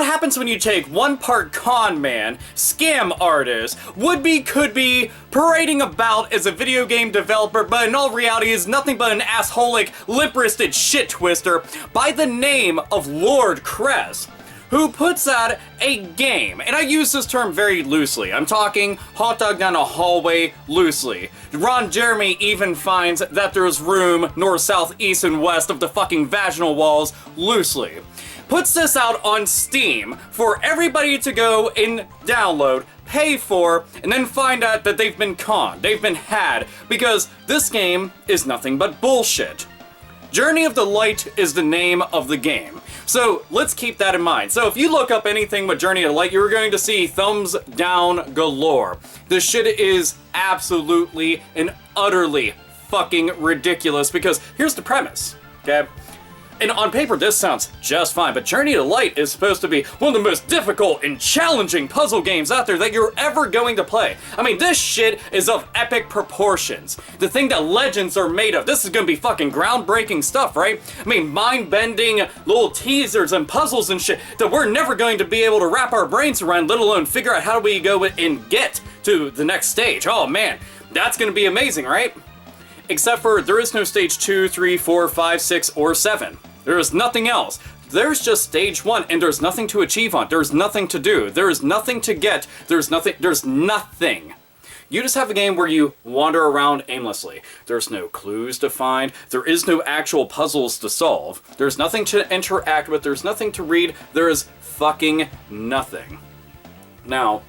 happens when you take one part con man, scam artist, would-be, could-be, parading about as a video game developer, but in all reality is nothing but an assholic, lip-wristed shit twister by the name of Lord Kres, who puts out a game, and I use this term very loosely. I'm talking hot dog down a hallway loosely. Ron Jeremy even finds that there's room north, south, east, and west of the fucking vaginal walls loosely. Puts this out on Steam for everybody to go and download, pay for, and then find out that they've been conned, they've been had, because this game is nothing but bullshit. Journey of the Light is the name of the game. So let's keep that in mind. So if you look up anything with Journey of the Light, you're going to see thumbs down galore. This shit is absolutely and utterly fucking ridiculous because here's the premise, okay? And on paper, this sounds just fine, but Journey to Light is supposed to be one of the most difficult and challenging puzzle games out there that you're ever going to play. I mean, this shit is of epic proportions. The thing that legends are made of. This is gonna be fucking groundbreaking stuff, right? I mean, mind-bending little teasers and puzzles and shit that we're never going to be able to wrap our brains around, let alone figure out how do we go and get to the next stage. Oh man, that's gonna be amazing, right? Except for there is no stage 2, 3, 4, 5, 6, or 7. There is nothing else. There's just stage 1, and there's nothing to achieve on. There's nothing to do. There is nothing to get. There's nothing. You just have a game where you wander around aimlessly. There's no clues to find. There is no actual puzzles to solve. There's nothing to interact with. There's nothing to read. There is fucking nothing. Now,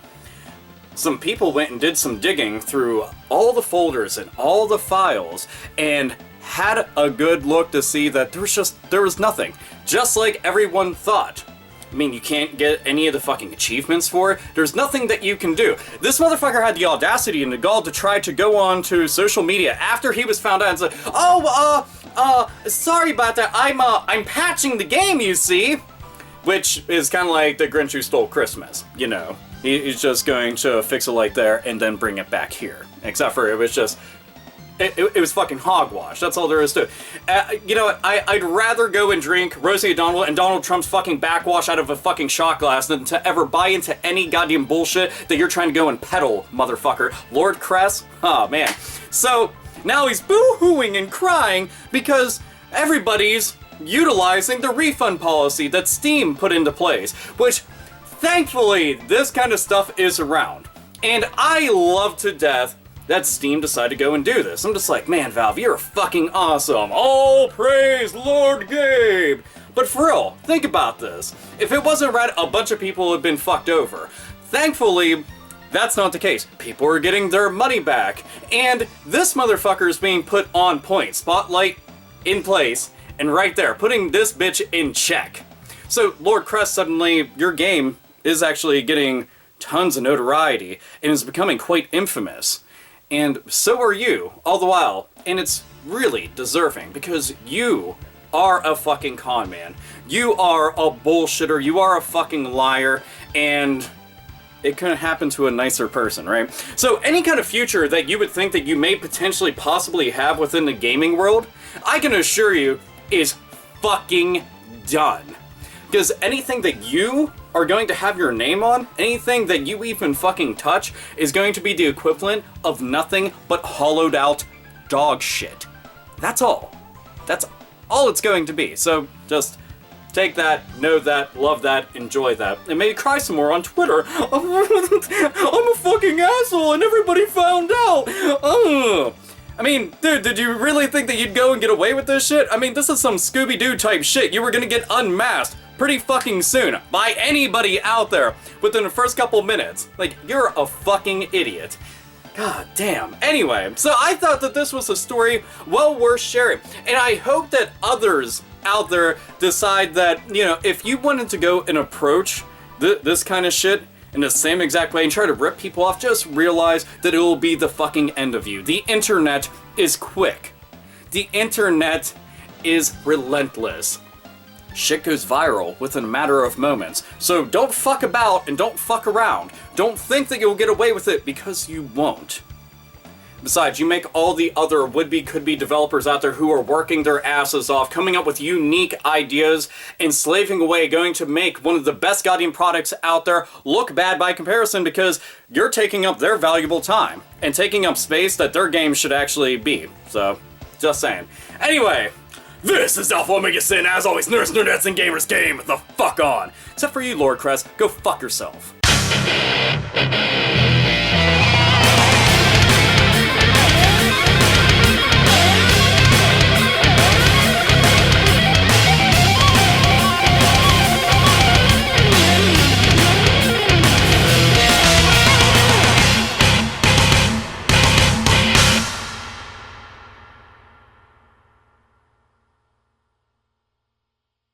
some people went and did some digging through all the folders and all the files and had a good look to see that there was nothing. Just like everyone thought. I mean, you can't get any of the fucking achievements for it. There's nothing that you can do. This motherfucker had the audacity and the gall to try to go on to social media after he was found out and say, "Oh, sorry about that. I'm patching the game, you see." Which is kind of like the Grinch who stole Christmas, you know. He's just going to fix it like there and then bring it back here. Except for it was just... It was fucking hogwash. That's all there is to it. You know what? I'd rather go and drink Rosie O'Donnell and Donald Trump's fucking backwash out of a fucking shot glass than to ever buy into any goddamn bullshit that you're trying to go and peddle, motherfucker. Lord Kres? Oh, man. So, now he's boo-hooing and crying because everybody's utilizing the refund policy that Steam put into place, which, thankfully, this kind of stuff is around. And I love to death that Steam decided to go and do this. I'm just like, man, Valve, you're fucking awesome. All praise Lord Gabe. But for real, think about this. If it wasn't right, a bunch of people had been fucked over. Thankfully, that's not the case. People are getting their money back. And this motherfucker is being put on point. Spotlight in place. And right there, putting this bitch in check. So, Lord Kres, suddenly, your game is actually getting tons of notoriety and is becoming quite infamous. And so are you, all the while. And it's really deserving, because you are a fucking con man. You are a bullshitter, you are a fucking liar, and it couldn't happen to a nicer person, right? So any kind of future that you would think that you may potentially possibly have within the gaming world, I can assure you is fucking done. Because anything that you are going to have your name on, anything that you even fucking touch, is going to be the equivalent of nothing but hollowed out dog shit. That's all. That's all it's going to be. So just take that, know that, love that, enjoy that, and maybe cry some more on Twitter. I'm a fucking asshole and everybody found out. I mean, dude, did you really think that you'd go and get away with this shit? I mean, this is some Scooby-Doo type shit. You were gonna get unmasked pretty fucking soon by anybody out there within the first couple minutes. Like, you're a fucking idiot. God damn. Anyway, so I thought that this was a story well worth sharing. And I hope that others out there decide that, you know, if you wanted to go and approach this kind of shit in the same exact way and try to rip people off, just realize that it will be the fucking end of you. The internet is quick. The internet is relentless. Shit goes viral within a matter of moments. So don't fuck about and don't fuck around. Don't think that you'll get away with it, because you won't. Besides, you make all the other would-be, could-be developers out there who are working their asses off, coming up with unique ideas, and slaving away, going to make one of the best goddamn products out there look bad by comparison because you're taking up their valuable time and taking up space that their game should actually be. So, just saying. Anyway, this is AlphaOmegaSin. As always, nerds, nerdettes, and gamers game the fuck on. Except for you, Lord Kres. Go fuck yourself.